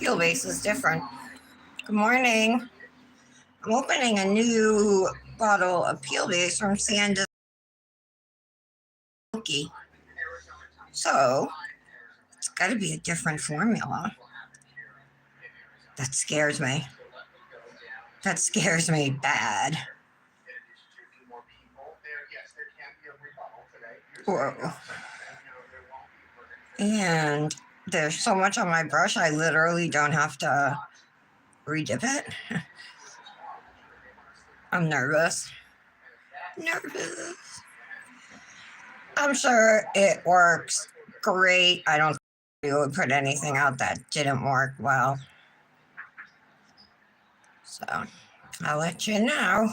peel base is different. Good morning. I'm opening a new bottle of peel base from Sanda's. So it's got to be a different formula. That scares me. That scares me bad. Whoa. And there's so much on my brush, I literally don't have to redip it. I'm nervous. Nervous. I'm sure it works great. I don't think we would put anything out that didn't work well. So I'll let you know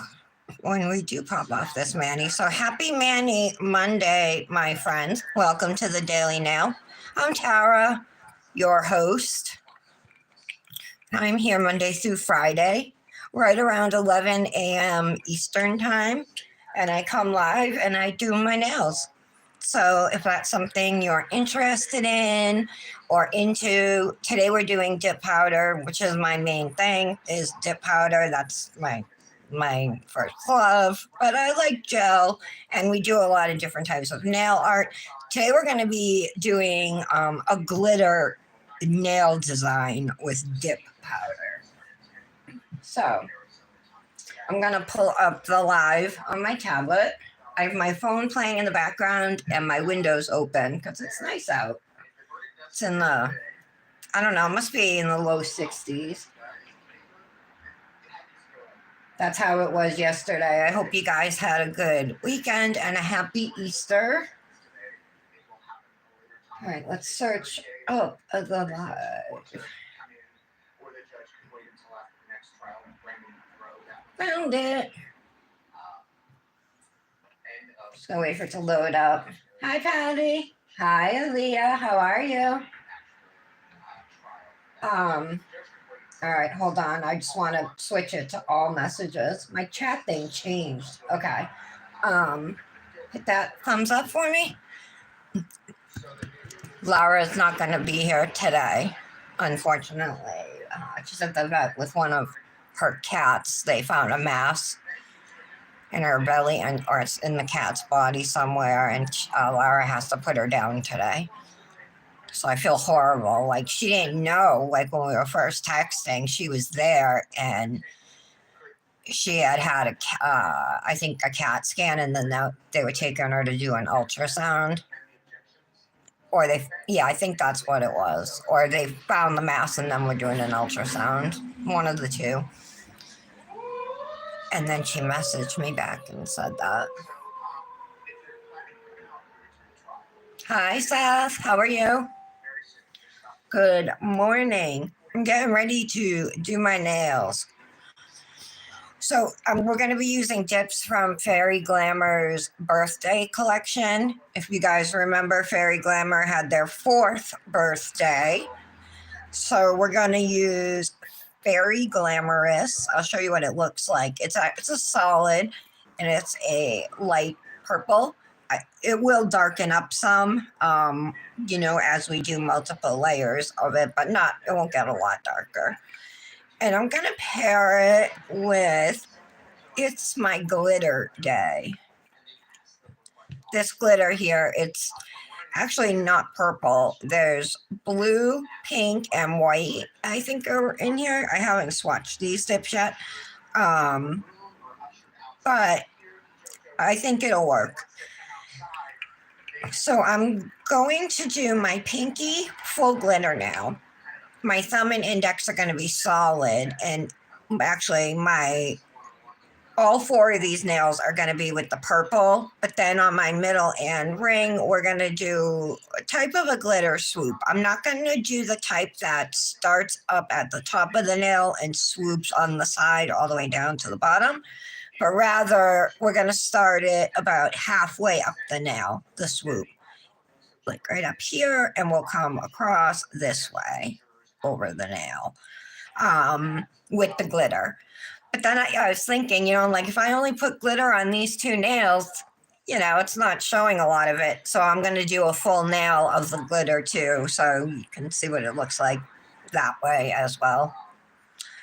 when we do pop off this Manny. So happy Manny Monday, my friends. Welcome to the Daily Nail. I'm Tara, your host. I'm here Monday through Friday, right around 11 a.m. Eastern time. And I come live and I do my nails. So if that's something you're interested in or into, today we're doing dip powder, which is my main thing, is dip powder. That's my first love. But I like gel, and we do a lot of different types of nail art. Today we're going to be doing a glitter nail design with dip powder. So I'm going to pull up the live on my tablet. I have my phone playing in the background and my windows open because it's nice out. It's in the, I don't know, it must be in the low 60s. That's how it was yesterday. I hope you guys had a good weekend and a happy Easter. All right, let's search up the live. Found it. Just gonna wait for it to load up. Hi, Patty. Hi, Aaliyah. How are you? All right, hold on. I just want to switch it to all messages. My chat thing changed. Okay. Hit that thumbs up for me. Laura's not going to be here today, unfortunately. She's at the vet with one of her cats. They found a mass in her belly, or it's in the cat's body somewhere, and Laura has to put her down today. So I feel horrible. Like, she didn't know, like, when we were first texting, she was there, and she had I think a CAT scan, and then they were taking her to do an ultrasound. Or I think that's what it was. Or they found the mass and then were doing an ultrasound. One of the two. And then she messaged me back and said that. Hi, Seth. How are you? Good morning. I'm getting ready to do my nails. So we're going to be using dips from Fairy Glamour's birthday collection. If you guys remember, Fairy Glamour had their 4th birthday. So we're going to use Fairy Glamorous. I'll show you what it looks like. It's a solid, and it's a light purple. It will darken up some, as we do multiple layers of it, but it won't get a lot darker. And I'm going to pair it with, it's my glitter day. This glitter here, it's actually not purple. There's blue, pink, and white, I think, are in here. I haven't swatched these dips yet. But I think it'll work. So I'm going to do my pinky full glitter now. My thumb and index are going to be solid, and actually all 4 of these nails are going to be with the purple, but then on my middle and ring, we're going to do a type of a glitter swoop. I'm not going to do the type that starts up at the top of the nail and swoops on the side all the way down to the bottom, but rather we're going to start it about halfway up the nail, the swoop, like right up here, and we'll come across this way over the nail with the glitter. But then I was thinking, like, if I only put glitter on these 2 nails, it's not showing a lot of it. So I'm going to do a full nail of the glitter too, so you can see what it looks like. that way as well.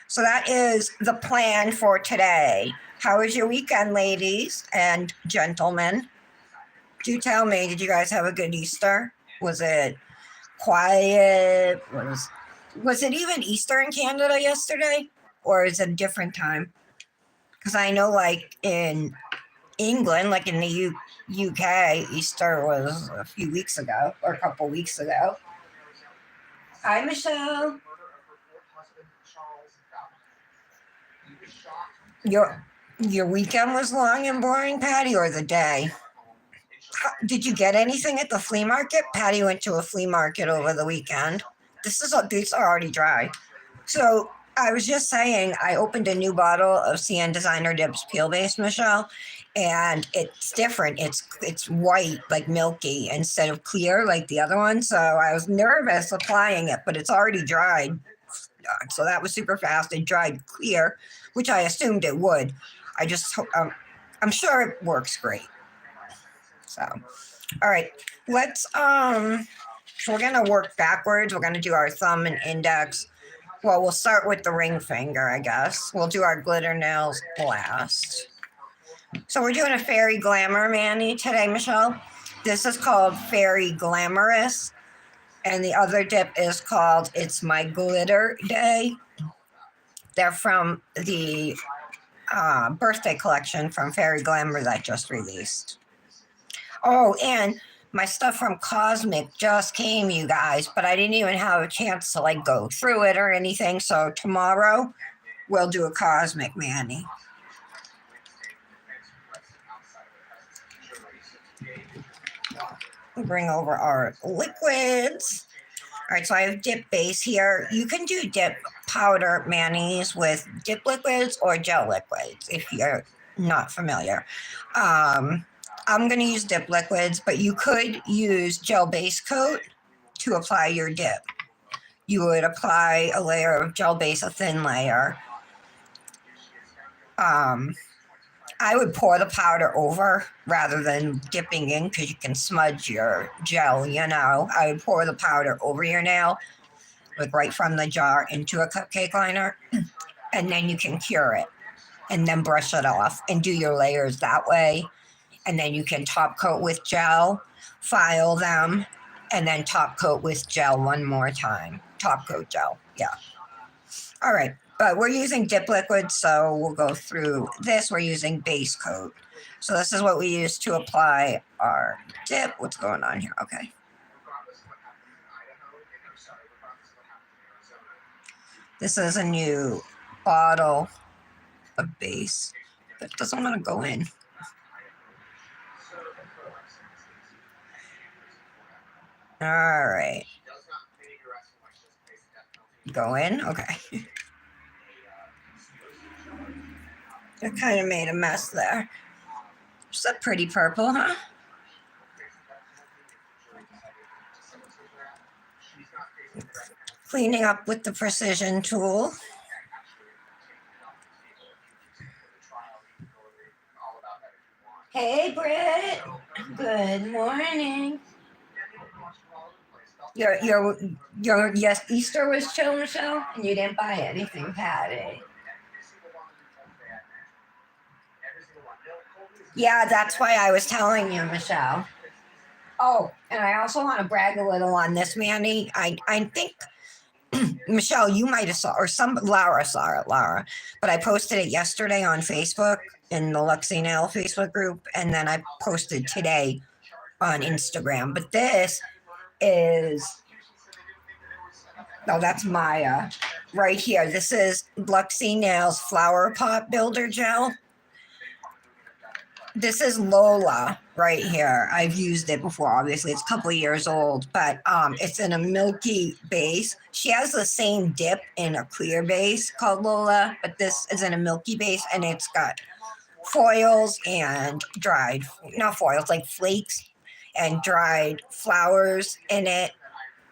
So that is the plan for today. How was your weekend, ladies and gentlemen? Do tell me, did you guys have a good Easter? Was it quiet? Was it even Easter in Canada yesterday? Or is it a different time? Because I know, like in England, like in the UK, Easter was a few weeks ago or a couple weeks ago. Hi, Michelle. Your your weekend was long and boring, Patty, or the day? Did you get anything at the flea market? Patty went to a flea market over the weekend. These are already dry. So I was just saying, I opened a new bottle of CN Designer Dips Peel Base, Michelle, and it's different. It's white, like milky, instead of clear like the other one. So I was nervous applying it, but it's already dried. So that was super fast. It dried clear, which I assumed it would. I just, I'm sure it works great. So, all right, let's, so we're going to work backwards. We're going to do our thumb and index. Well, we'll start with the ring finger, I guess. We'll do our glitter nails last. So we're doing a Fairy Glamour mani today, Michelle. This is called Fairy Glamorous. And the other dip is called It's My Glitter Day. They're from the birthday collection from Fairy Glamour that just released. Oh, and my stuff from Cosmic just came, you guys, but I didn't even have a chance to like go through it or anything. So tomorrow we'll do a Cosmic mani. Bring over our liquids. All right, so I have dip base here. You can do dip powder manis with dip liquids or gel liquids if you're not familiar. I'm going to use dip liquids, but you could use gel base coat to apply your dip. You would apply a layer of gel base, a thin layer. I would pour the powder over rather than dipping in because you can smudge your gel, you know. I would pour the powder over your nail, like right from the jar into a cupcake liner, and then you can cure it and then brush it off and do your layers that way. And then you can top coat with gel, file them, and then top coat with gel one more time. Top coat gel, yeah. All right. But we're using dip liquid, so we'll go through this. We're using base coat. So this is what we use to apply our dip. What's going on here? Okay. This is a new bottle of base, but it doesn't want to go in. All right. Go in? Okay. It kind of made a mess there. It's a pretty purple, huh? Cleaning up with the precision tool. Hey, Britt. Good morning. Your yes, Easter was chill, Michelle, and you didn't buy anything, Patty. Yeah, that's why I was telling you, Michelle. Oh, and I also want to brag a little on this, Mandy. I think Michelle, you might have saw, or Laura saw it, Laura. But I posted it yesterday on Facebook in the Luxy Nail Facebook group, and then I posted today on Instagram. But this is, no, that's Maya right here. This is Luxy Nails Flower Pot Builder Gel. This is Lola right here. I've used it before. Obviously, it's a couple of years old, but it's in a milky base. She has the same dip in a clear base called Lola, but this is in a milky base, and it's got foils and dried, not foils, like flakes and dried flowers in it,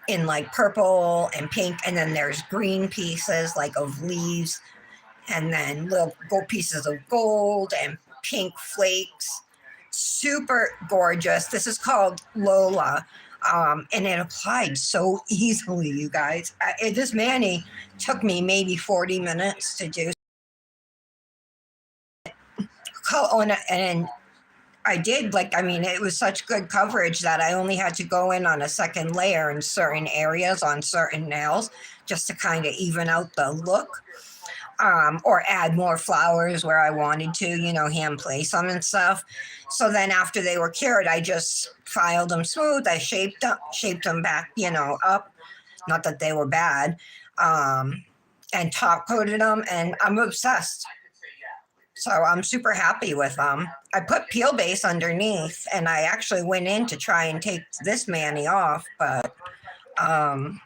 in like purple and pink, and then there's green pieces like of leaves, and then little gold pieces of gold and pink flakes. Super gorgeous. This is called Lola. And it applied so easily, you guys. This mani took me maybe 40 minutes to do. And I did, like, I mean, it was such good coverage that I only had to go in on a second layer in certain areas on certain nails just to kind of even out the look. Or add more flowers where I wanted to, hand place them and stuff. So then after they were cured, I just filed them smooth. I shaped them back, up. Not that they were bad. And top coated them, and I'm obsessed. So I'm super happy with them. I put peel base underneath, and I actually went in to try and take this mani off, but I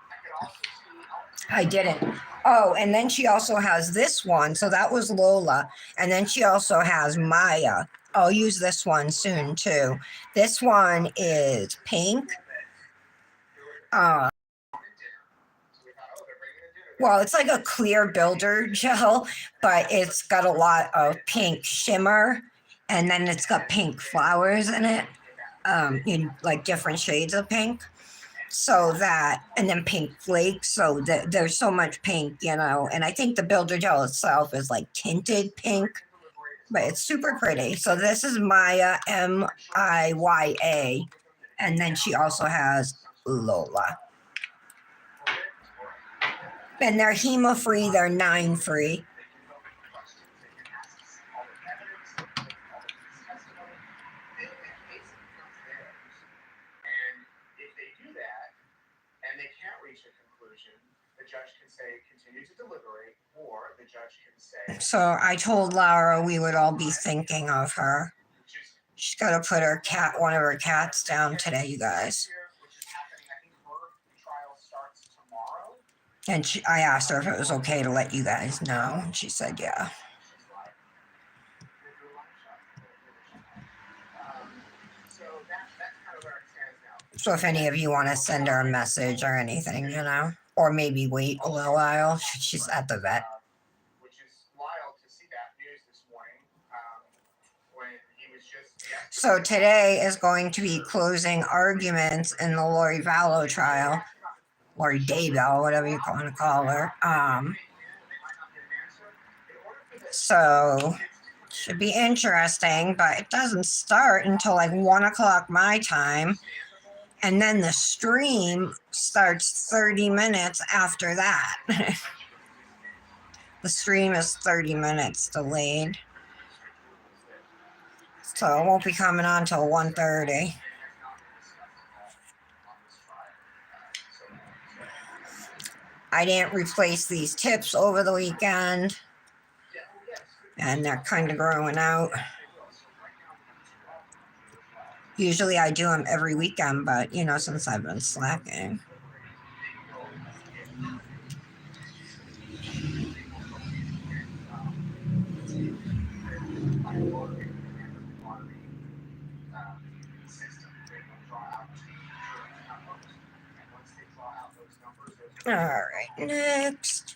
didn't. Oh, and then she also has this one. So that was Lola. And then she also has Maya. I'll use this one soon too. This one is pink. Well, it's like a clear builder gel, but it's got a lot of pink shimmer. And then it's got pink flowers in it, in like different shades of pink. So that, and then pink flakes. So there's so much pink, and I think the builder gel itself is like tinted pink, but it's super pretty. So this is Maya, Miya. And then she also has Lola. And they're HEMA free, they're 9 free. So I told Laura we would all be thinking of her. She's got to put one of her cats down today, you guys. And I asked her if it was okay to let you guys know. And she said, yeah. So if any of you want to send her a message or anything, or maybe wait a little while, she's at the vet. So today is going to be closing arguments in the Lori Vallow trial, Lori Daybell, whatever you want to call her. So should be interesting, but it doesn't start until like 1 o'clock my time. And then the stream starts 30 minutes after that. The stream is 30 minutes delayed. So it won't be coming on until 1:30. I didn't replace these tips over the weekend. And they're kind of growing out. Usually I do them every weekend, but since I've been slacking. All right, next.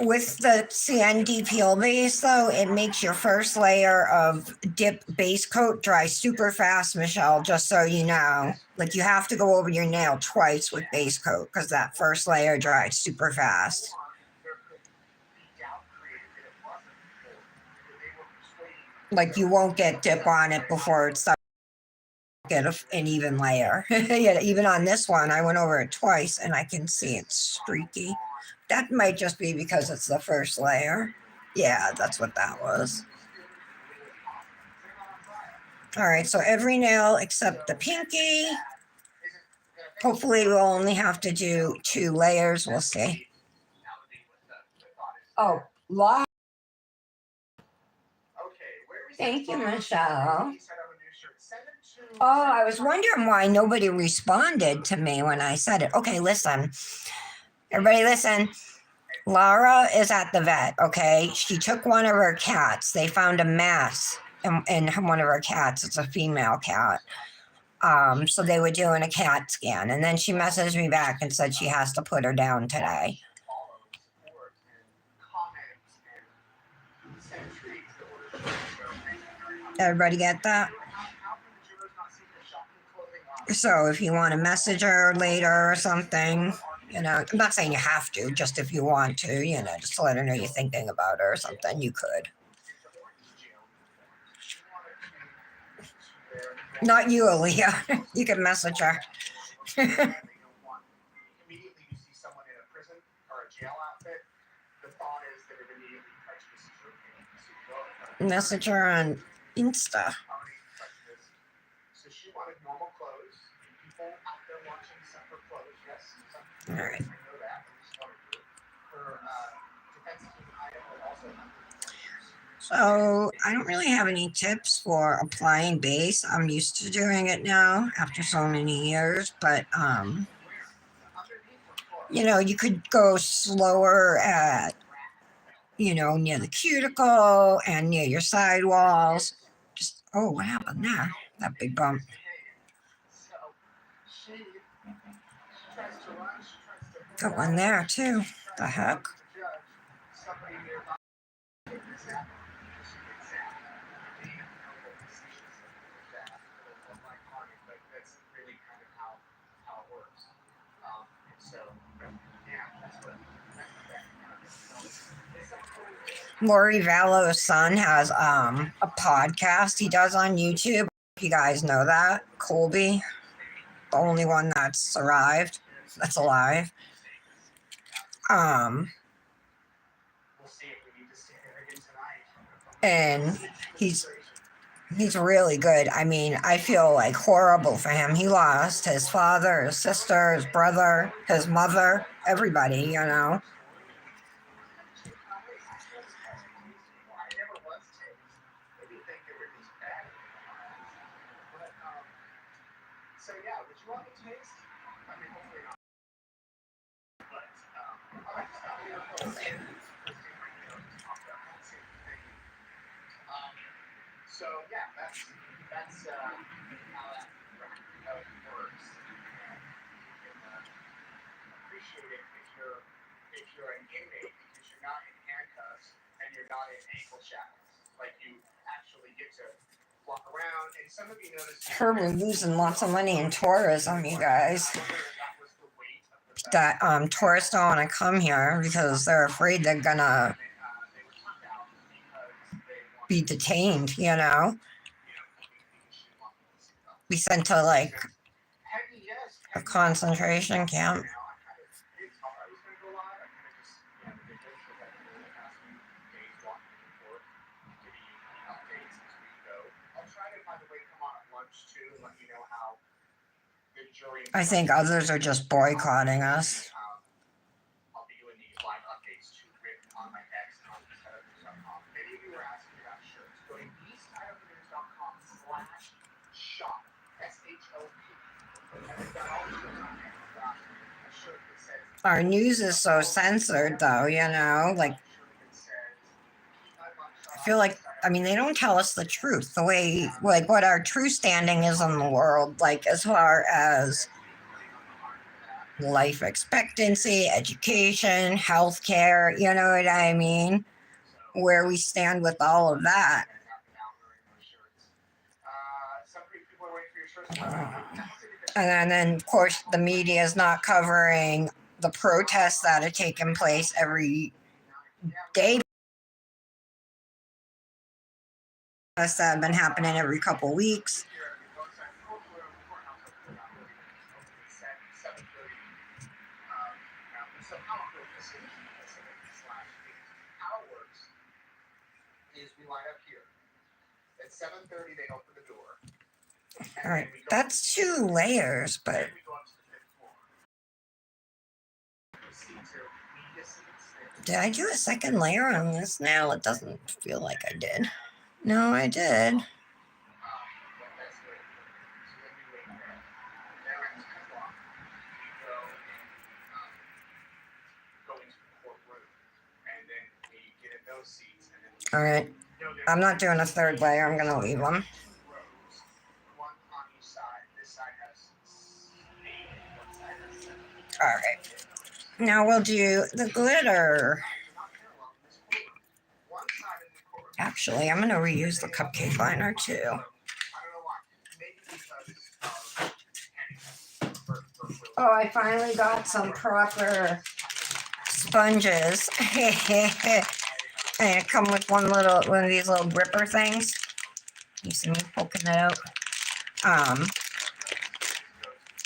With the CND peel base, though, it makes your first layer of dip base coat dry super fast, Michelle, just so you know. Like, you have to go over your nail twice with base coat because that first layer dries super fast. Like, you won't get dip on it before it starts to get an even layer. Yeah, even on this one, I went over it twice and I can see it's streaky. That might just be because it's the first layer. Yeah, that's what that was. All right, so every nail except the pinky. Hopefully we'll only have to do 2 layers. We'll see. Oh, Laura. Thank you, Michelle. Oh, I was wondering why nobody responded to me when I said it. Okay, listen. Everybody listen. Laura is at the vet, okay? She took one of her cats. They found a mass in one of her cats. It's a female cat. So they were doing a CAT scan, and then she messaged me back and said she has to put her down today. Everybody get that? So if you want to message her later or something, you know, I'm not saying you have to, just if you want to, you know, just to let her know you're thinking about her or something, you could. Not you, Aaliyah. You can message her. Message her on Insta. All right. So I don't really have any tips for applying base. I'm used to doing it now after so many years, but you know, you could go slower at, you know, near the cuticle and near your sidewalls. Just, oh, what happened there? That big bump. Got one there too. The heck? Lori Vallow's son has a podcast he does on YouTube. If you guys know that, Colby, the only one that's alive. And he's really good. I mean, I feel like horrible for him. He lost his father, his sister, his brother, his mother, everybody, you know. Heard we're losing lots of money in tourism, you guys. That tourists don't want to come here because they're afraid they're gonna be detained, you know. Be sent to like a concentration camp. I think others are just boycotting us. Our news is so censored, though, you know, like, I feel like, I mean, they don't tell us the truth, the way, like, what our true standing is in the world, like, as far as life expectancy, education, healthcare, you know what I mean? Where we stand with all of that. And then, of course, the media is not covering the protests that are taking place every day. That have been happening every couple weeks. All right, that's 2 layers, but did I do a second layer on this now? It doesn't feel like I did. No, I did. All right, I'm not doing a third layer. I'm going to leave them. All right. Now we'll do the glitter. Actually, I'm going to reuse the cupcake liner too. Oh, I finally got some proper sponges. And it come with one of these little gripper things. You see me poking that out.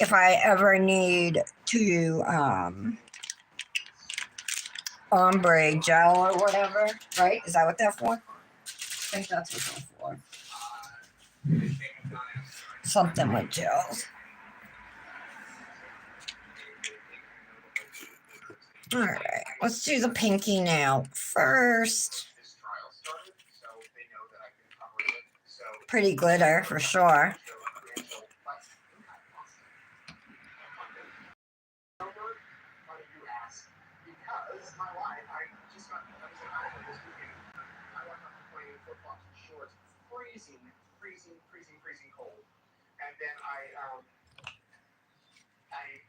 If I ever need to ombre gel or whatever, right? Is that what that's for? I think that's what that's for. Something with gels. All right, let's do the pinky now first. Pretty glitter for sure. Freezing cold. And then I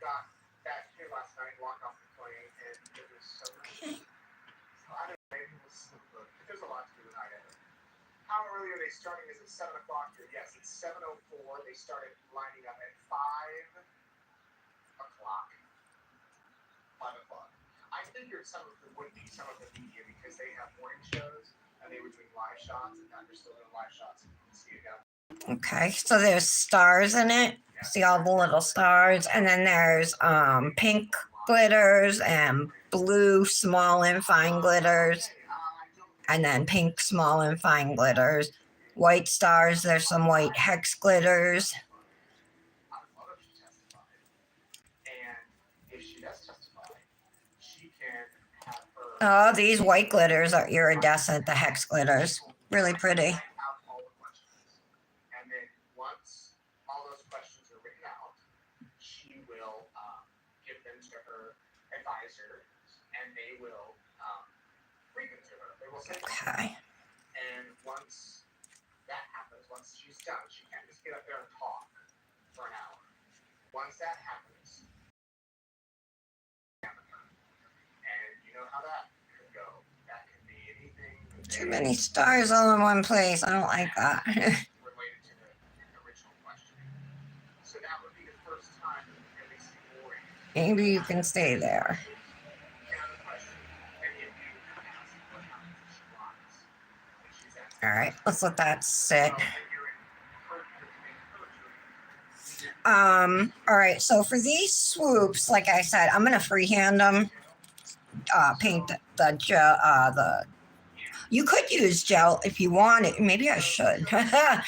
got back here last night, walked off the plane, and it was so nice. So I don't know, maybe it was Swoop, but there's a lot to do with night editing. How early are they starting? Is it 7 o'clock here? Yes, it's 7:04. They started lining up at 5 o'clock. 5 o'clock. I figured some of them would be some of the media because they have morning shows and they were doing live shots, and now they're still doing live shots. You can see it down. Okay, so there's stars in it. See all the little stars, and then there's pink glitters and blue small and fine glitters, and then pink small and fine glitters. White stars, there's some white hex glitters. Oh, these white glitters are iridescent, the hex glitters. Really pretty. Okay. And once that happens, once she's done, she can't just get up there and talk for an hour. Once that happens, and you know how that could go. That can be anything. Too many stars all in one place. I don't like that. Related to the original question. So that would be the first time that we really see more. Maybe you can stay there. All right, let's let that sit. All right, so for these swoops, like I said, I'm gonna freehand them. Paint the gel. You could use gel if you want it. Maybe I should. Let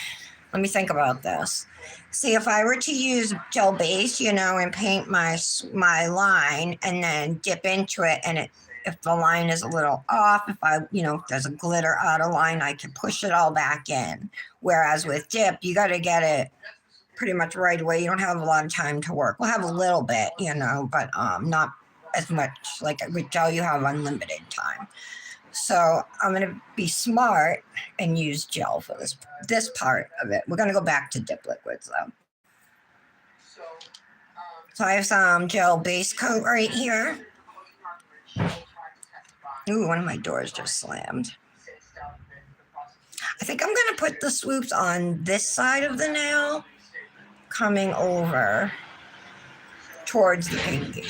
me think about this. See, if I were to use gel base, and paint my line and then dip into it, and if the line is a little off, if there's a glitter out of line, I can push it all back in. Whereas with dip, you got to get it pretty much right away. You don't have a lot of time to work. We'll have a little bit, but not as much. Like with gel, you have unlimited time. So I'm going to be smart and use gel for this part of it. We're going to go back to dip liquids though. So I have some gel base coat right here. Ooh, one of my doors just slammed. I think I'm going to put the swoops on this side of the nail, coming over towards the pinky.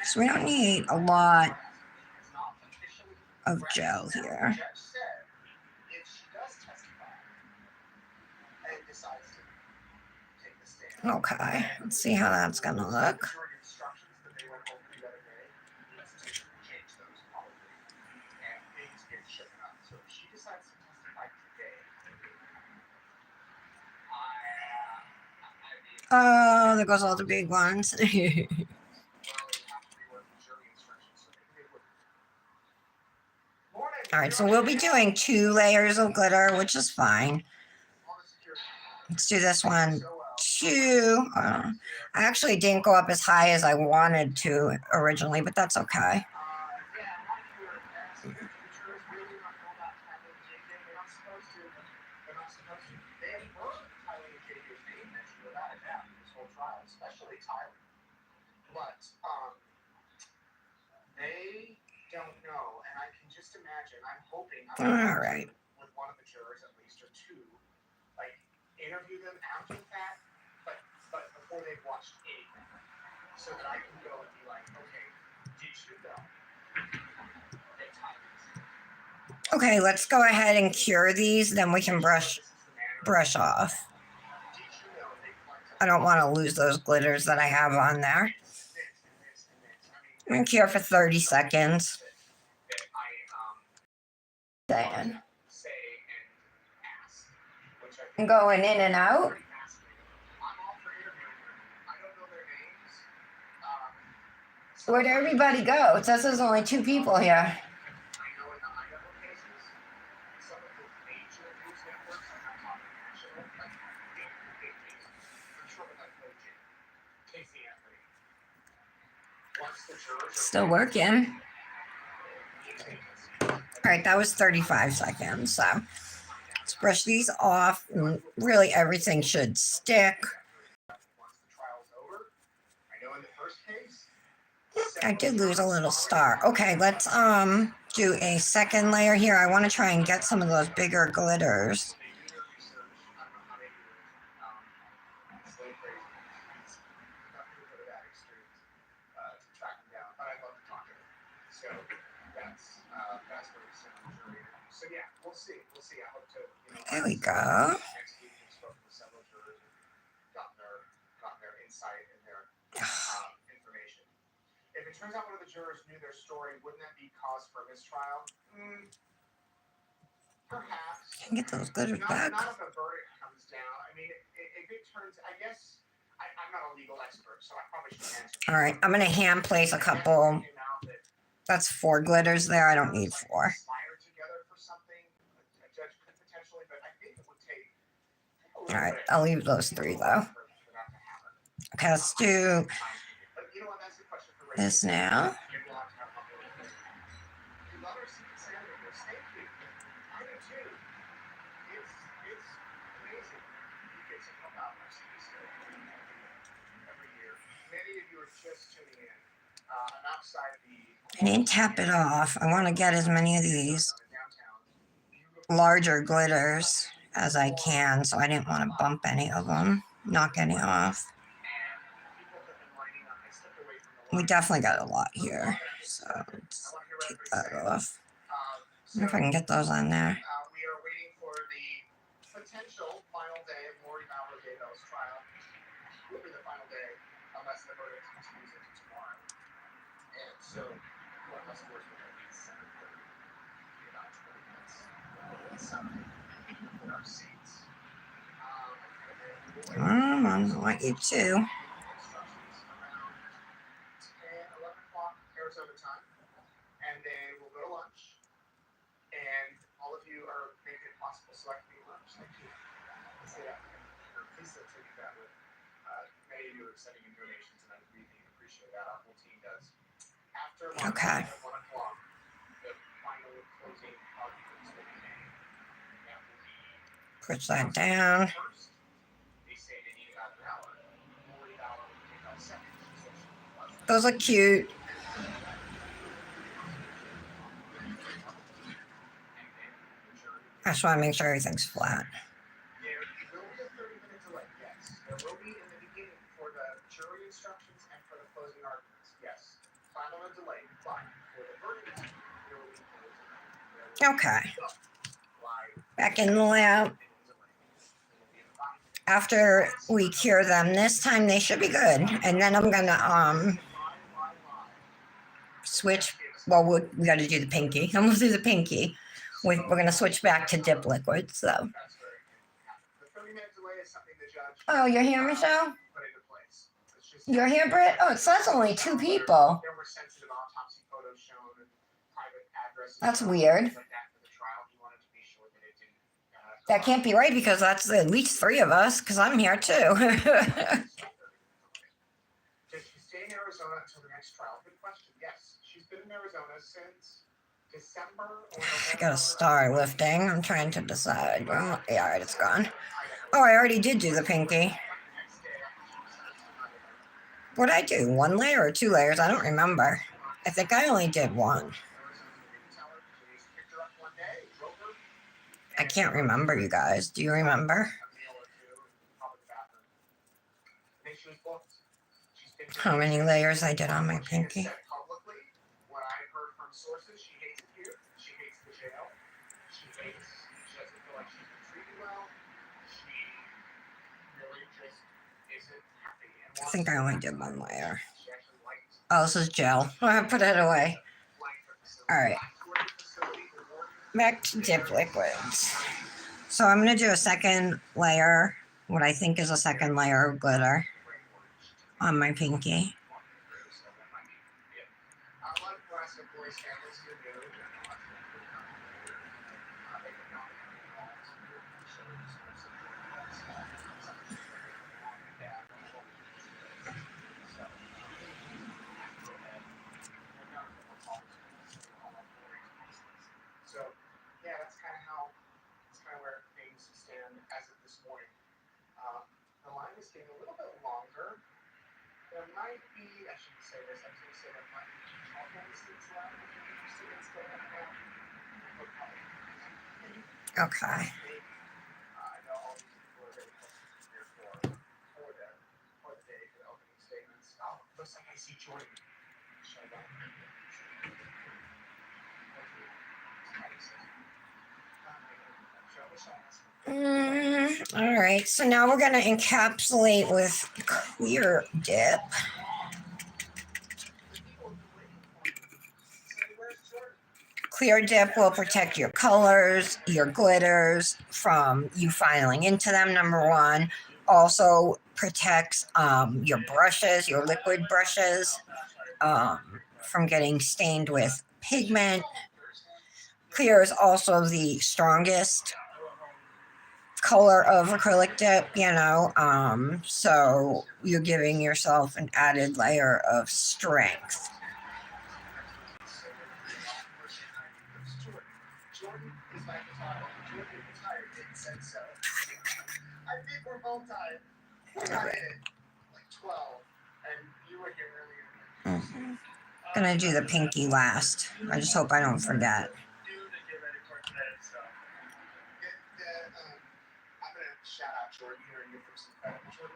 So we don't need a lot of gel here. Okay, let's see how that's going to look. Oh, there goes all the big ones. All right, so we'll be doing 2 layers of glitter, which is fine. Let's do this one, 2. I actually didn't go up as high as I wanted to originally, but that's okay. trial, especially Tyler. But they don't know, and I can just imagine. I'm hoping. All right. With one of the jurors, at least, or two, like interview them after the fact, but before they've watched anything, so that I can go and be like, okay, did you know that Tyler? Okay, let's go ahead and cure these. Then we can brush off. I don't want to lose those glitters that I have on there. I'm going to cure for 30 seconds. Dan. I'm going in and out. Where'd everybody go? It says there's only 2 people here. Still working. All right, that was 35 seconds. So let's brush these off. And really, everything should stick. I did lose a little star. Okay, let's do a second layer here. I want to try and get some of those bigger glitters. There we go. If it turns out one of the jurors knew their story, wouldn't that be cause for mistrial? Perhaps. Can get those glitters back. Not if a verdict comes down. I mean, if it turns, I guess, I'm not a legal expert, so I probably shouldn't answer. All right, I'm going to hand place a couple. That's 4 glitters there. I don't need 4. All right, I'll leave those 3 though. Okay, let's do this now. I didn't tap it off. I want to get as many of these larger glitters as I can, so I didn't want to bump any of them, knock any off. We definitely got a lot here, so let's take that off. I wonder if I can get those on there. We are waiting for the potential final day of Lori Valor-Daybell's trial. Will be the final day unless the verdict continues into tomorrow. And so, unless of course we're going to be 7:30, about 20 minutes. In our seats. I want you to. Arizona time, and then we'll go to lunch, and all of you are making it possible so I can eat lunch. Thank you. Please don't take it that way. Many of you are sending in donations, and I really appreciate that. Our whole team does. After lunch at 1 o'clock, the final closing arguments will be made. That will be Push that down. first. They say they need about an hour. Lori Valor will take about seconds. Those are cute. I just want to make sure everything's flat. There will be a 30-minute delay, yes. There will be in the beginning for the jury instructions and for the closing arguments, yes. Final delay, but for the verdict, there will be no delay. Okay. Back in the lab. After we cure them, this time they should be good. And then I'm going to switch. Well, we got to do the pinky. I'm going to do the pinky. We're going to switch back to dip liquid. So. Oh, you're here, Michelle? You're here, Britt? Oh, it says only 2 people. That's weird. That can't be right because that's at least 3 of us because I'm here too. Does she stay in Arizona until the next trial? Good question. Yes, she's been in Arizona since December. I got to start lifting. I'm trying to decide. Yeah, all right, it's gone. Oh, I already did do the pinky. What did I do? 1 layer or 2 layers? I don't remember. I think I only did one. I can't remember, you guys. Do you remember? How many layers I did on my pinky? I think I only did 1 layer. Oh, this is gel. I put it away. All right. Back to dip liquids. So I'm going to do a second layer, what I think is a second layer of glitter on my pinky. Getting a little bit longer. There might be, I shouldn't say this, I was going to say there might be 12 students left if you're interested in staying at Okay. I know all these people are really here for the day for the opening statements. Oh, looks like I see Jordan. Should I go? All right, so now we're going to encapsulate with clear dip. Clear dip will protect your colors, your glitters from you filing into them, number one. Also protects your brushes, your liquid brushes, from getting stained with pigment. Clear is also the strongest color of acrylic dip, so you're giving yourself an added layer of strength. Jordan is my photographer. Jordan retired and said so. I think we're both tired. We're tired at like 12, and you were here earlier. Gonna do the pinky last. I just hope I don't forget. I'm gonna shout out Jordan here and give him some credit. Jordan,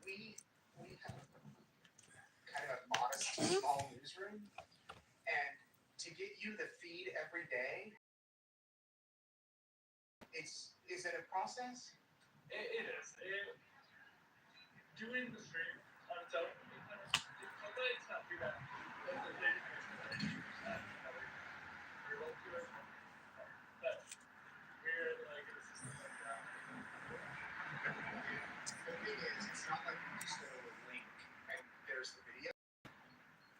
we have kind of a modest, small newsroom, and to get you the feed every day, is it a process? It is. Doing the stream on its own, it's not too bad. The thing is, it's not like you just go to a link and there's the video.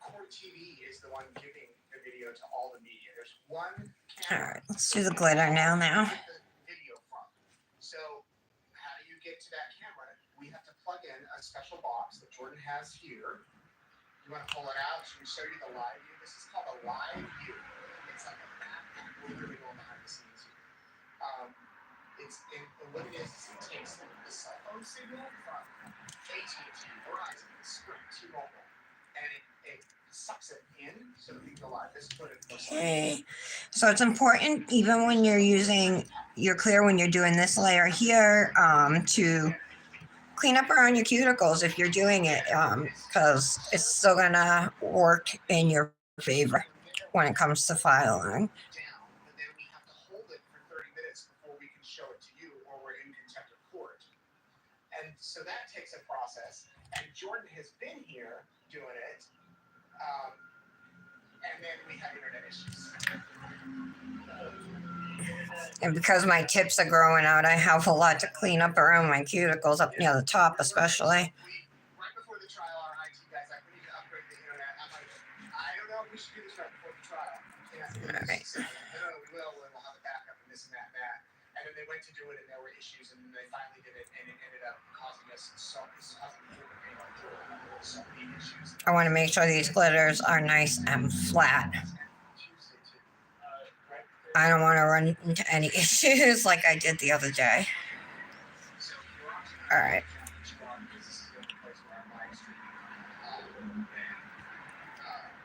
Core TV is the one giving the video to all the media. There's one camera. All right, let's do the glitter now. Video from. So how do you get to that camera? We have to plug in a special box that Jordan has here. You want to pull it out? Should we show you the live view? This is called a live view. It's like a backpack. We're really going behind the scenes here. What it is it takes the cell phone signal from AT&T, Verizon, Sprint, T-Mobile, and it sucks it in so that we can go live. This is what it looks like. Okay, so it's important even when you're using your clear, when you're doing this layer here, to clean up around your cuticles if you're doing it, because it's still gonna work in your favor when it comes to filing. But then we have to hold it for 30 minutes before we can show it to you, or we're in contempt of court. And so that takes a process. And Jordan has been here doing it. And then we have internet issues. And because my tips are growing out, I have a lot to clean up around my cuticles, up near the top especially. Right before the trial, our IT guy's like, we need to upgrade the internet. I'm like, I don't know if we should do this right before the trial. All right. No, we will, and we'll have a backup and this and that and that. And then they went to do it, and there were issues, and then they finally did it, and it ended up causing us so many issues. I want to make sure these glitters are nice and flat. I don't want to run into any issues like I did the other day. All right.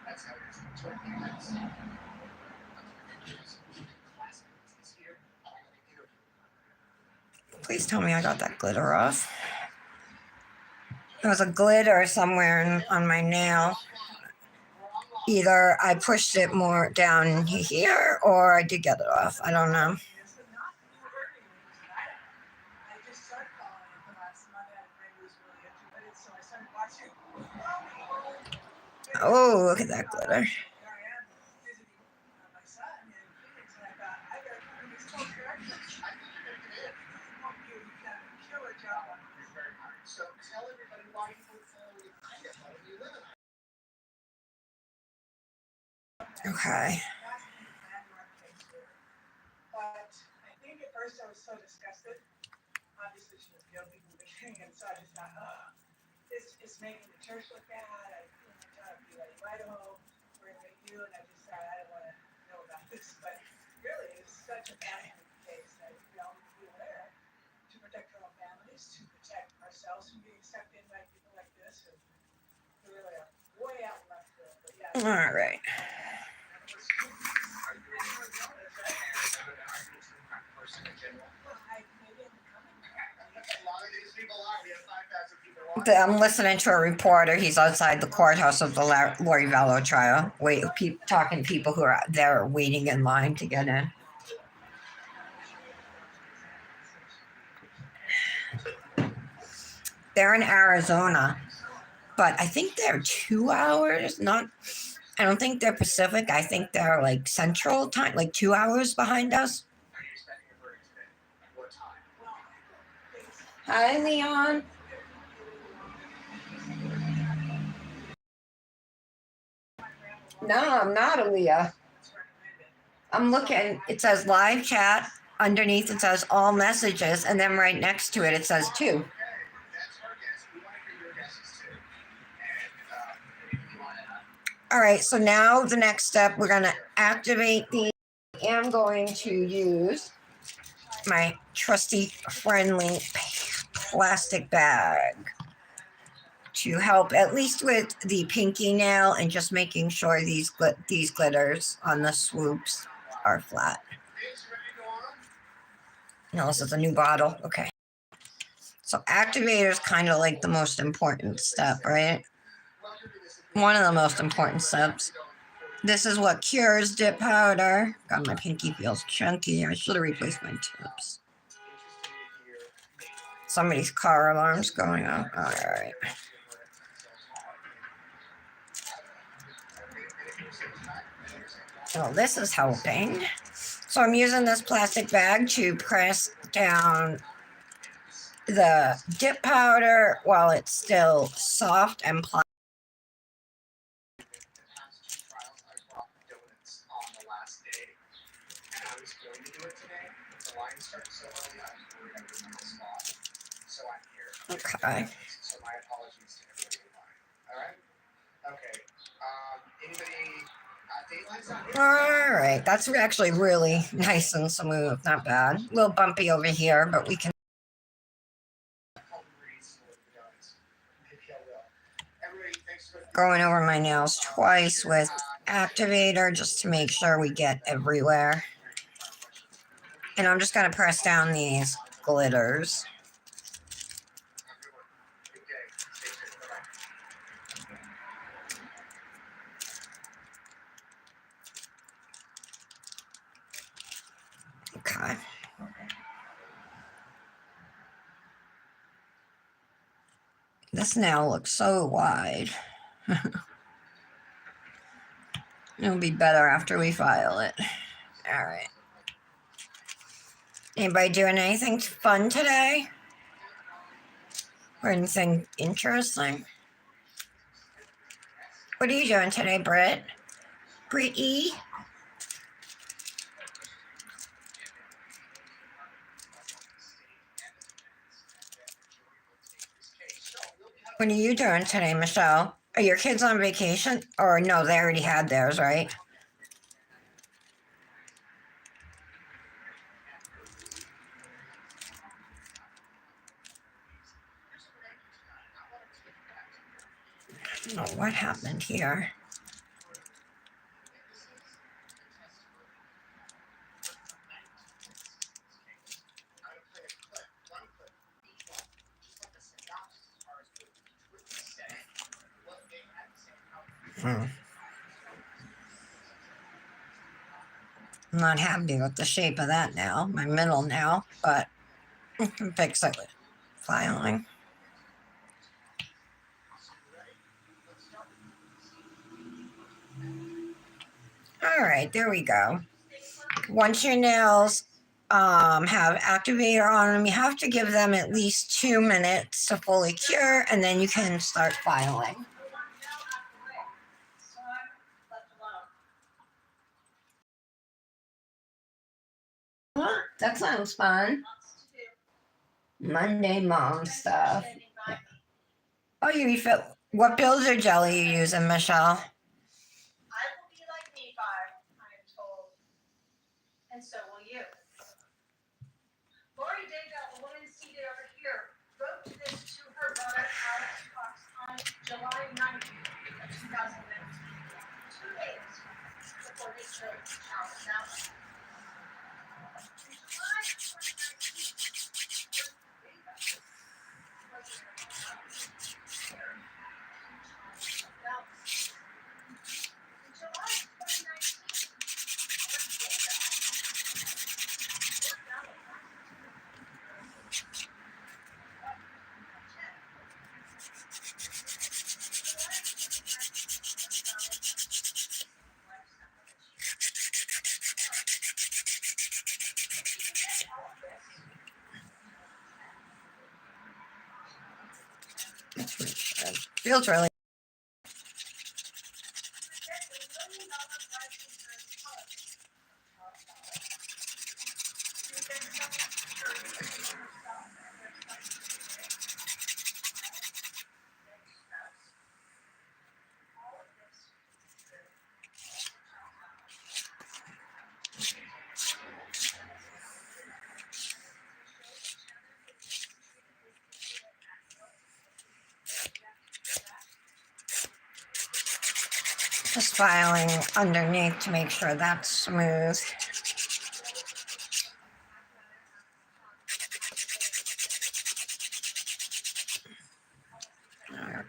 That's how it is. 20 minutes. Please tell me I got that glitter off. There was a glitter somewhere on my nail. Either I pushed it more down here or I did get it off. I don't know. Oh, look at that glitter. So tell everybody why you would kind of let you live in Okay. But I think at first I was so disgusted. Obviously, she was guilty from the beginning, and so I just thought, oh, this is making the church look bad. I trying to be like Idaho, we're gonna make you, and I just thought I don't want to know about this. But really, it's such a fascinating case that we all need to be aware to protect our own families, to protect ourselves from being sucked in by people like this, and we really are way out left field. But yeah. All right. I'm listening to a reporter. He's outside the courthouse of the Lori Vallow trial. Talking to people who are there waiting in line to get in. They're in Arizona, but I think they're 2 hours. I don't think they're Pacific. I think they're like Central time, like 2 hours behind us. Hi, Leon. No, I'm not Aaliyah. I'm looking. It says live chat. Underneath it says all messages, and then right next to it, it says 2. All right, so now the next step, we're going to activate I am going to use my trusty, friendly plastic bag to help at least with the pinky nail and just making sure these glitters on the swoops are flat. No, this is a new bottle. Okay. So activator is kind of like the most important step, right? One of the most important steps. This is what cures dip powder. God, my pinky feels chunky. I should have replaced my tips. Somebody's car alarm's going off. All right. Oh, this is helping. So I'm using this plastic bag to press down the dip powder while it's still soft and pliable. Okay. So my apologies to everybody. All right. Okay. Anybody? All right. That's actually really nice and smooth. Not bad. A little bumpy over here, but we can. Going over my nails twice with activator just to make sure we get everywhere. And I'm just going to press down these glitters. Okay. This nail looks so wide. It'll be better after we file it. All right. Anybody doing anything fun today? Or anything interesting? What are you doing today, Britt? Brittany? What are you doing today, Michelle? Are your kids on vacation? Or no, they already had theirs, right? Oh, what happened here? I'm not happy with the shape of that now, my middle now, but I can fix it with filing. All right, there we go. Once your nails have activator on them, you have to give them at least 2 minutes to fully cure, and then you can start filing. That sounds fun. Monday mom stuff. Oh, you refill. What builder jelly are you using, Michelle? I will be like Nephi, I am told, and so will you. Lori Daybell, a woman seated over here, wrote this to her brother Alex Cox on July 9th of 2019, 2 days before his trip to Charles Mountain. In July 2019, Feels really. Just filing underneath to make sure that's smooth. All right.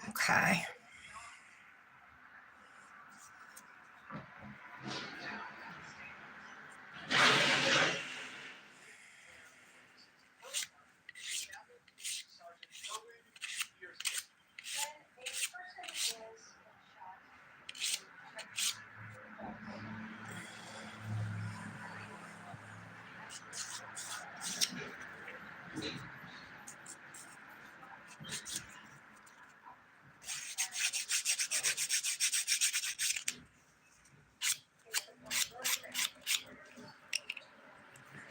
Okay.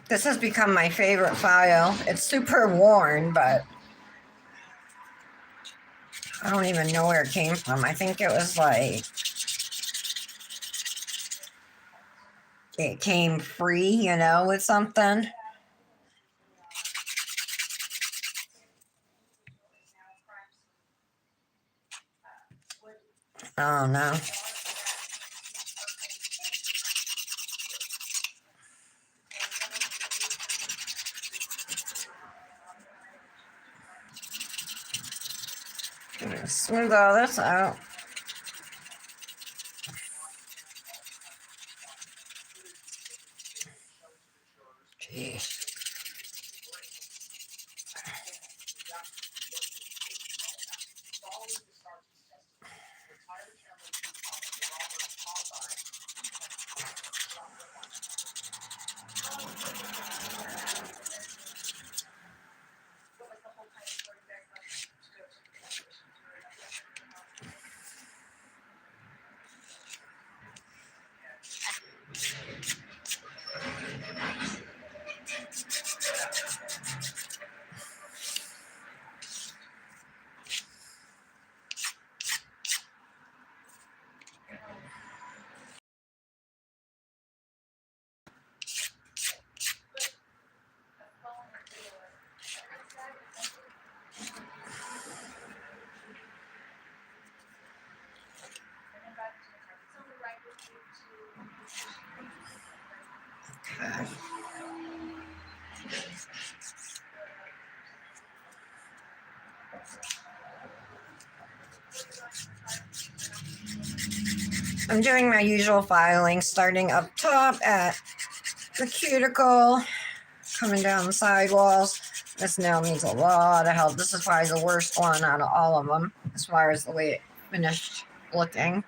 This has become my favorite file. It's super worn, but I don't even know where it came from. I think it was like, it came free, you know, with something. Oh no. Smooth all this out. Jeez. Following the Starkey's testimony, retired Chairman Robert Hawthorne What was the whole kind of story there? To go to the investigation to remember. Okay. I'm doing my usual filing, starting up top at the cuticle, coming down the sidewalls. This nail needs a lot of help. This is probably the worst one out of all of them, as far as the way it finished looking.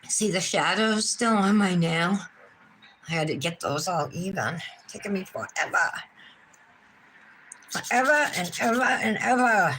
See the shadows still on my nail? I had to get those all even. Taking me forever. Forever and ever and ever.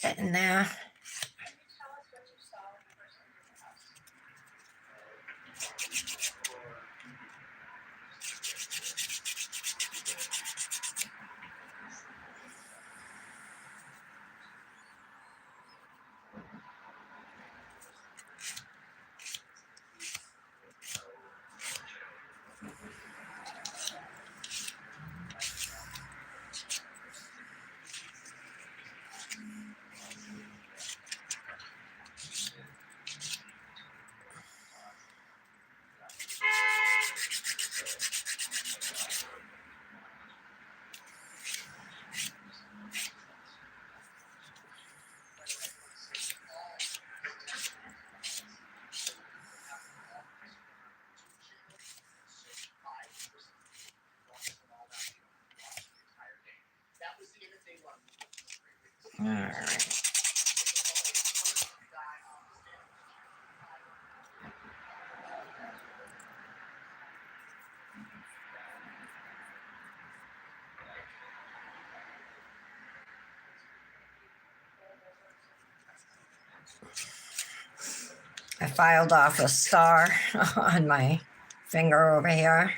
Getting there. All right. I filed off a star on my finger over here.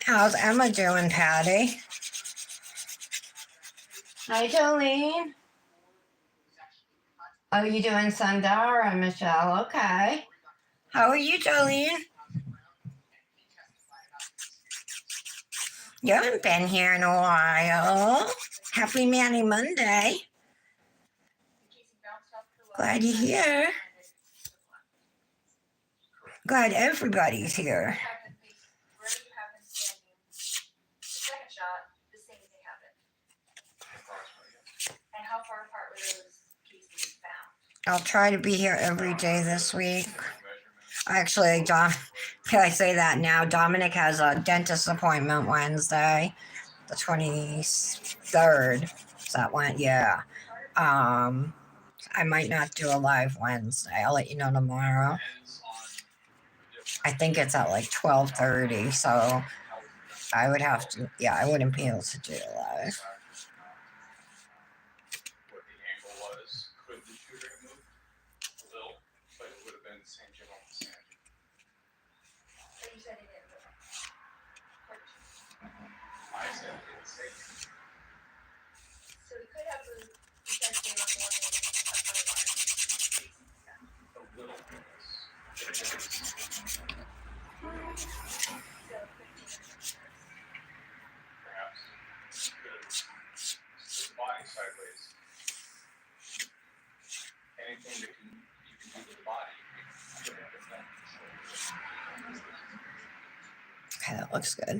How's Emma doing, Patty? Hi, Jolene. Oh, you doing Sundara, Michelle? Okay. How are you, Jolene? You haven't been here in a while. Happy Manny Monday. Glad you're here. Glad everybody's here. Second shot, the same thing happened. And how far apart were those cases found? I'll try to be here every day this week. Actually, can I say that now? Dominic has a dentist appointment Wednesday, the 23rd. Is that when? Yeah. I might not do a live Wednesday. I'll let you know tomorrow. I think it's at like 12:30, so I would have to. Yeah, I wouldn't be able to do it live. What the angle was, could the shooter have moved? A little, but it would have been the same general vicinity. But you said it didn't move. I said it's safe. So it could have moved because they were more than a foot apart. A little bit. So 15 Perhaps. Could have stood the body sideways. Anything that you can do to the body, you could have done. Okay, that looks good.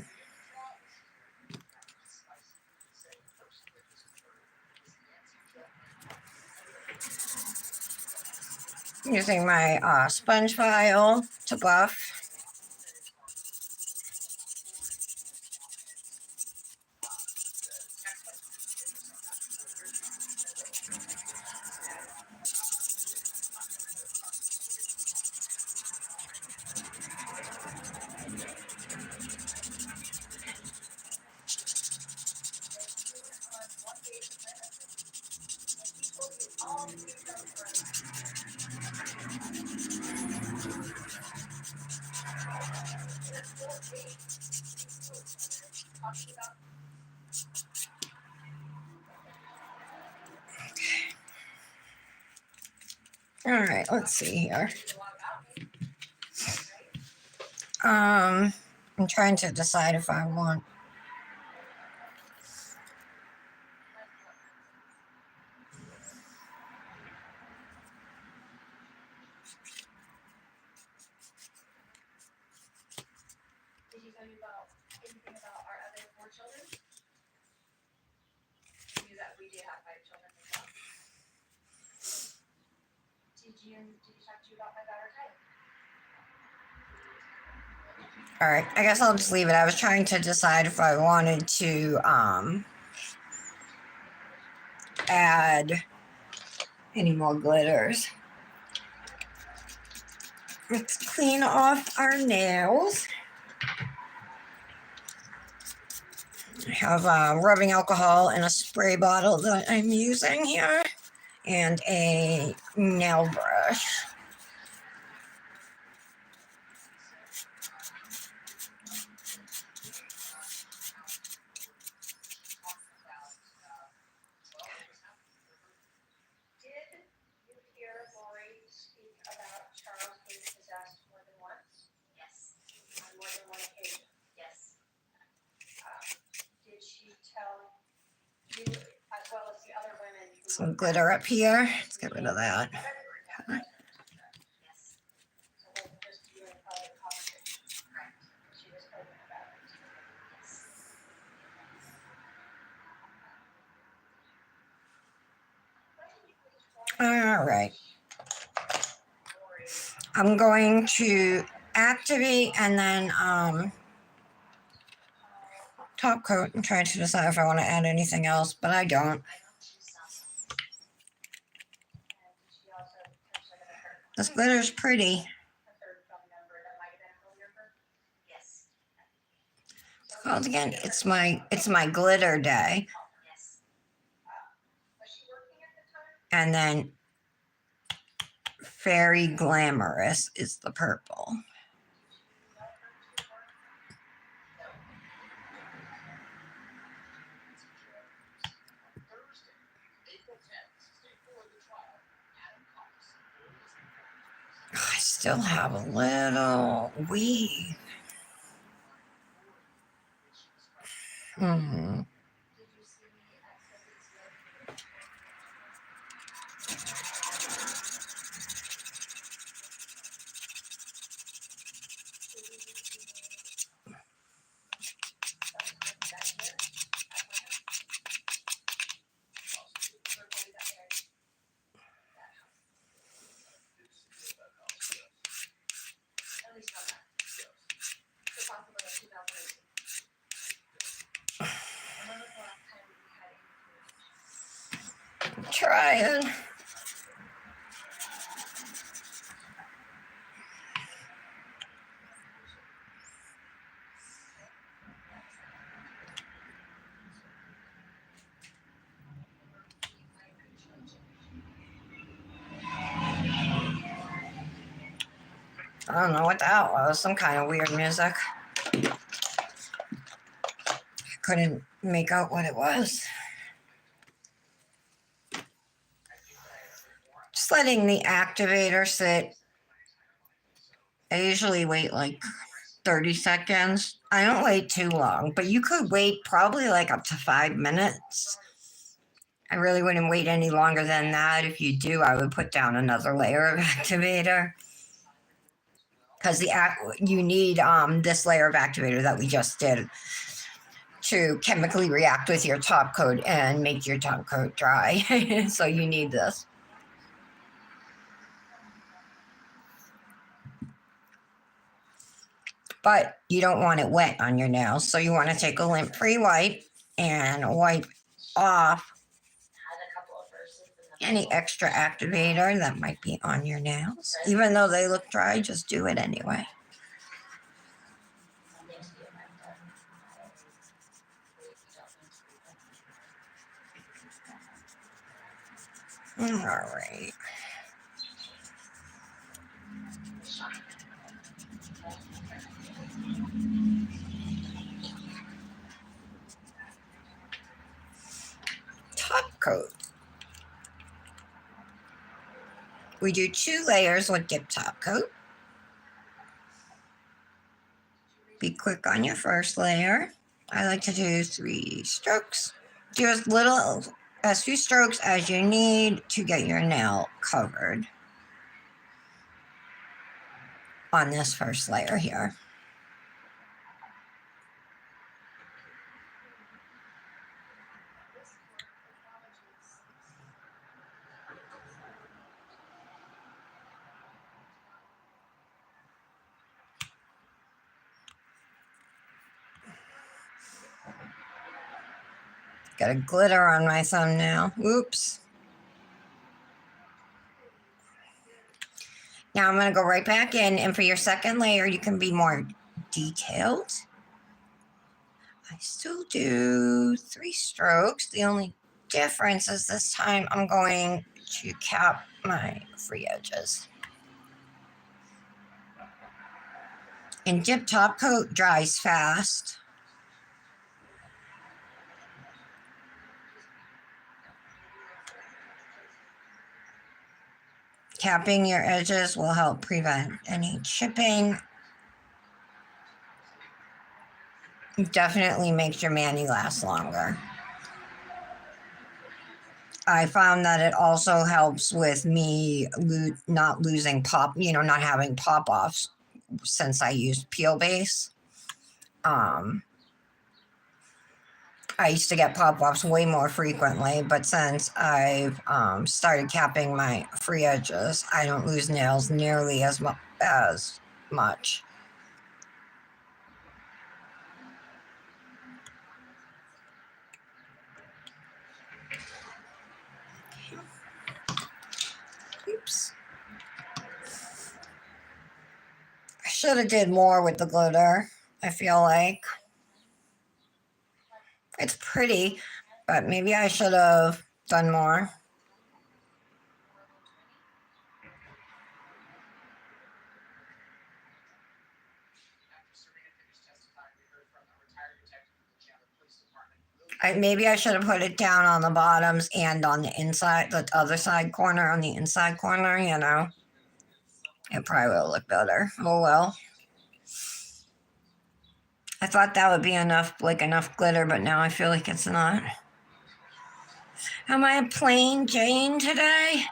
Using my sponge file to buff. All right, let's see here. I'm trying to decide if I want. Did he tell you about anything about our other 4 children? You knew that we did have 5 children as well. Did he talk to you about my daughter Kylie? All right, I guess I'll just leave it. I was trying to decide if I wanted to add any more glitters. Let's clean off our nails. I have rubbing alcohol in a spray bottle that I'm using here and a nail brush. Did you hear Lori speak about Charles being possessed more than once? Yes. On more than one occasion? Yes. Did she tell you, as well as the other women? Some glitter up here. Let's get rid of that. Yes. So it wasn't just you and private conversation? Correct. She was open about it? Yes. All right. I'm going to activate and then top coat. I'm trying to decide if I want to add anything else, but I don't. This glitter is pretty. Well, again, it's my glitter day. And then Very Glamorous is the purple. still have a little weave. Mm-hmm. Trying. I don't know what that was. Some kind of weird music. I couldn't make out what it was. Just letting the activator sit. I usually wait like 30 seconds. I don't wait too long, but you could wait probably like up to 5 minutes. I really wouldn't wait any longer than that. If you do, I would put down another layer of activator. Because you need this layer of activator that we just did to chemically react with your top coat and make your top coat dry. So you need this. But you don't want it wet on your nails. So you want to take a lint-free wipe and wipe off any extra activator that might be on your nails. Even though they look dry, just do it anyway. All right. Top coat. We do 2 layers with dip top coat. Be quick on your first layer. I like to do 3 strokes. Do as few strokes as you need to get your nail covered on this first layer here. Got a glitter on my thumbnail. Oops. Now I'm going to go right back in, and for your second layer, you can be more detailed. I still do 3 strokes. The only difference is this time I'm going to cap my free edges. And dip top coat dries fast. Capping your edges will help prevent any chipping. It definitely makes your mani last longer. I found that it also helps with me not losing not having pop-offs since I used peel base. I used to get pop-offs way more frequently, but since I've started capping my free edges, I don't lose nails nearly as much. Oops. I should have did more with the glitter, I feel like. It's pretty, but maybe I should have done more. Maybe I should have put it down on the bottoms and on the inside, the other side corner, on the inside corner, It probably will look better. Oh well. I thought that would be enough, like enough glitter, but now I feel like it's not. Am I a plain Jane today?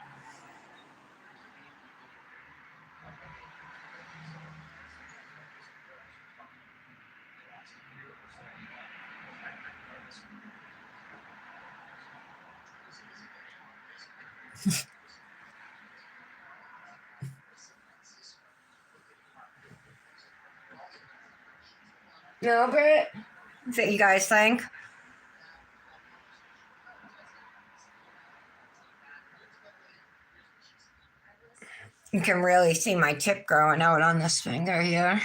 No, Britt? Is that you guys think? You can really see my tip growing out on this finger here.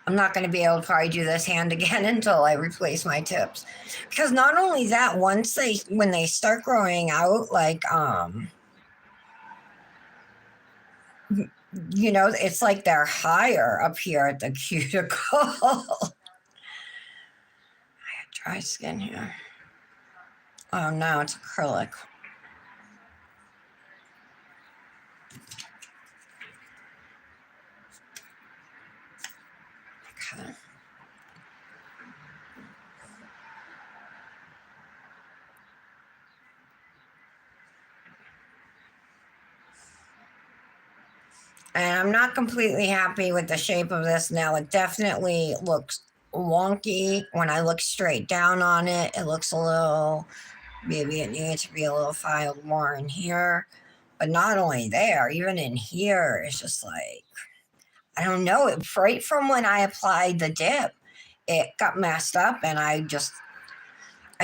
I'm not going to be able to probably do this hand again until I replace my tips. Because not only that, when they start growing out, like, it's like they're higher up here at the cuticle. I have dry skin here. Oh no, it's acrylic. Okay. And I'm not completely happy with the shape of this nail. It definitely looks wonky. When I look straight down on it, it looks a little, maybe it needs to be a little filed more in here. But not only there, even in here, it's just like, I don't know. Right from when I applied the dip, it got messed up and I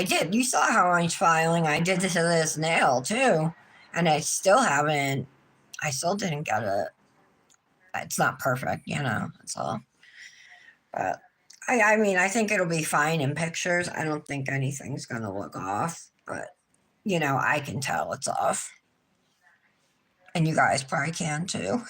did. You saw how much filing I did to this nail too. And I still didn't get it. It's not perfect, that's all. But I mean, I think it'll be fine in pictures. I don't think anything's going to look off, but I can tell it's off. And you guys probably can too.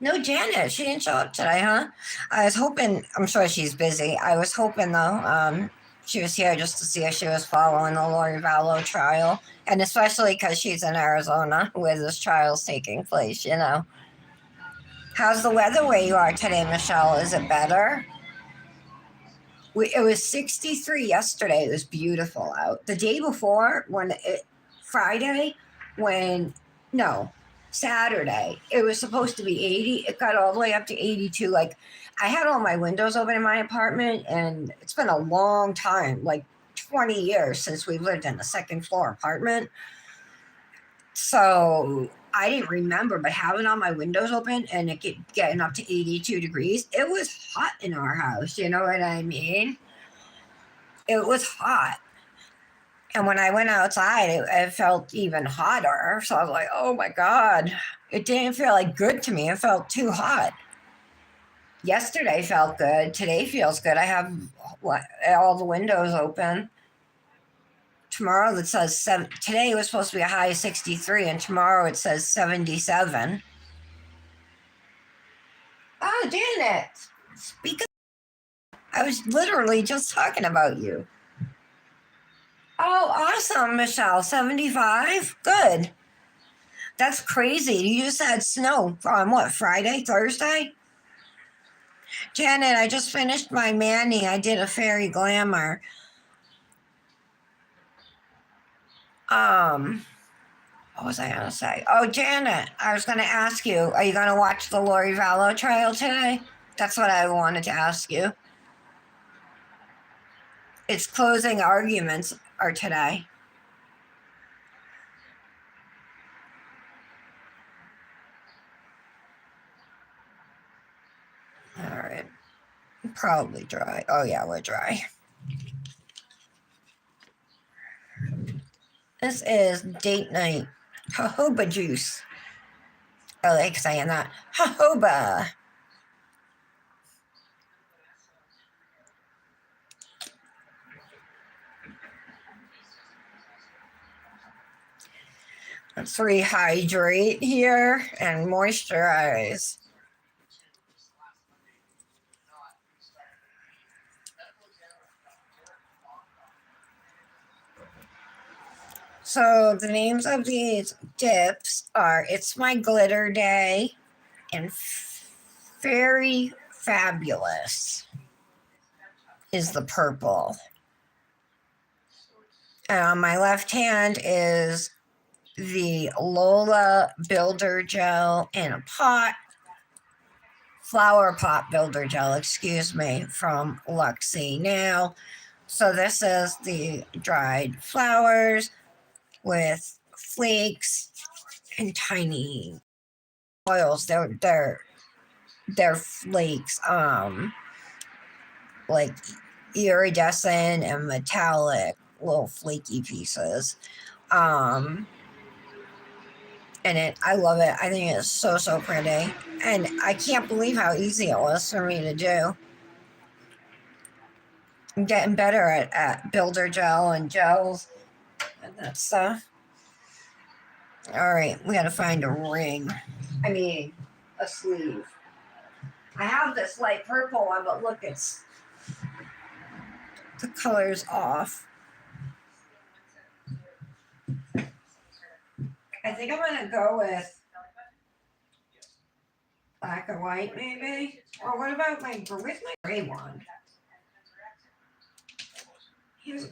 No, Janet, she didn't show up today, huh? I was hoping, I'm sure she's busy. I was hoping though, she was here just to see if she was following the Lori Vallow trial. And especially because she's in Arizona where this trial's taking place. How's the weather where you are today, Michelle? Is it better? It was 63 yesterday. It was beautiful out. The day before, Friday, no, Saturday, it was supposed to be 80. It got all the way up to 82. Like, I had all my windows open in my apartment, and it's been a long time, like 20 years since we lived in a second floor apartment. So I didn't remember, but having all my windows open and it getting up to 82 degrees, it was hot in our house. You know what I mean? It was hot. And when I went outside, it felt even hotter. So I was like, oh my God. It didn't feel like good to me. It felt too hot. Yesterday felt good. Today feels good. I have all the windows open. Tomorrow it says today was supposed to be a high of 63, and tomorrow it says 77. Oh, Janet, speak of, I was literally just talking about you. Oh, awesome, Michelle. 75? Good. That's crazy. You just had snow on what, Friday, Thursday? Janet, I just finished my mani. I did a fairy glamour. What was I going to say? Oh, Janet, I was going to ask you, are you going to watch the Lori Vallow trial today? That's what I wanted to ask you. Its closing arguments are today. All right. Probably dry. Oh, yeah, we're dry. This is date night. Jojoba juice. I like saying that. Jojoba. Let's rehydrate here and moisturize. So the names of these dips are It's My Glitter Day and Very Fabulous is the purple. And on my left hand is the Lola Builder Gel in a pot, flower pot builder gel, excuse me, from Luxie Nail. So this is the dried flowers with flakes and tiny oils. They're flakes, like iridescent and metallic little flaky pieces. And I love it. I think it's so pretty, and I can't believe how easy it was for me to do. I'm getting better at builder gel and gels and that stuff. All right, we gotta find a ring. I mean, a sleeve. I have this light purple one, but look, the color's off. I think I'm gonna go with black and white, maybe. Or what about where's my gray one?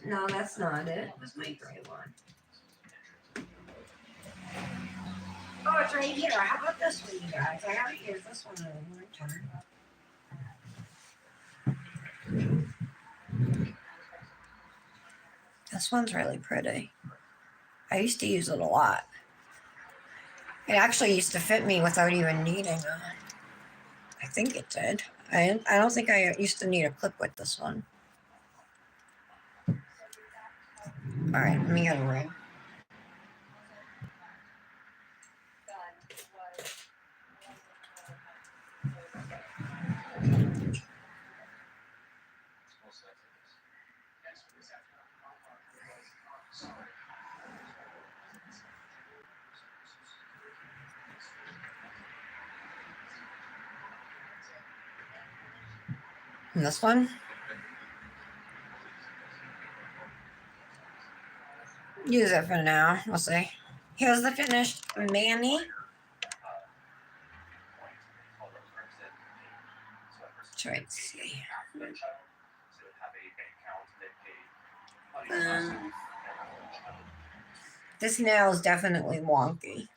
No, that's not it. Where's my gray one? Oh, it's right here. How about this one, you guys? I haven't used this one in a long time. This one's really pretty. I used to use it a lot. It actually used to fit me without even needing it. I think it did. I don't think I used to need a clip with this one. All right, let me get a ring. And this one? Use it for now. We'll see. Here's the finished Manny. Try to see. This nail is definitely wonky,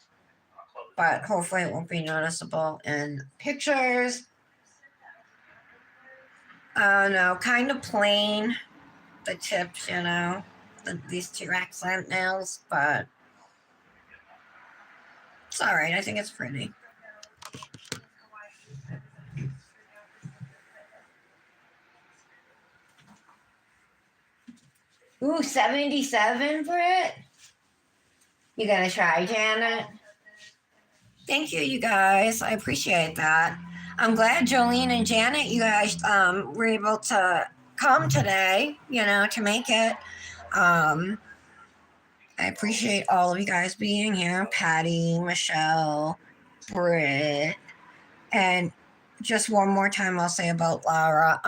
but hopefully it won't be noticeable in pictures. No, kind of plain, the tips, these two accent nails, but it's all right. I think it's pretty. Ooh, 77 for it? You gonna try, Janet? Thank you, you guys. I appreciate that. I'm glad Jolene and Janet, you guys were able to come today, to make it. I appreciate all of you guys being here. Patty, Michelle, Britt, and just one more time I'll say about Laura.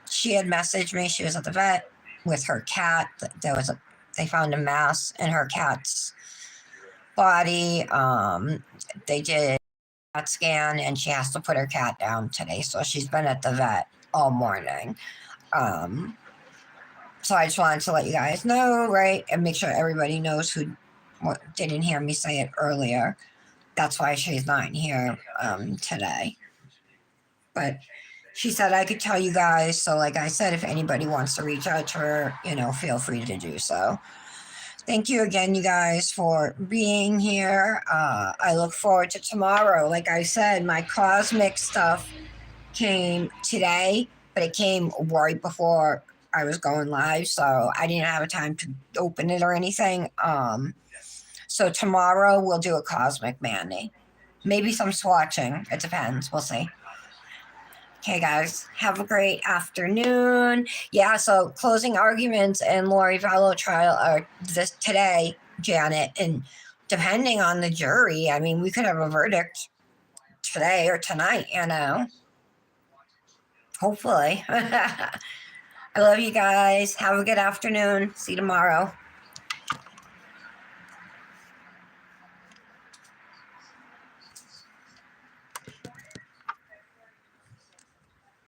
She had messaged me. She was at the vet with her cat. They found a mass in her cat's body. They did a CAT scan and she has to put her cat down today. So she's been at the vet all morning. So I just wanted to let you guys know, right? And make sure everybody knows who didn't hear me say it earlier. That's why she's not here today. But she said I could tell you guys. So like I said, if anybody wants to reach out to her, feel free to do so. Thank you again, you guys, for being here. I look forward to tomorrow. Like I said, my cosmic stuff came today, but it came right before I was going live, so I didn't have a time to open it or anything. So tomorrow we'll do a cosmic Mandy. Maybe some swatching. It depends. We'll see. Okay, guys, have a great afternoon. Yeah, so closing arguments and Lori Vallow trial are this today, Janet, and depending on the jury, I mean, we could have a verdict today or tonight, Hopefully. I love you guys. Have a good afternoon. See you tomorrow.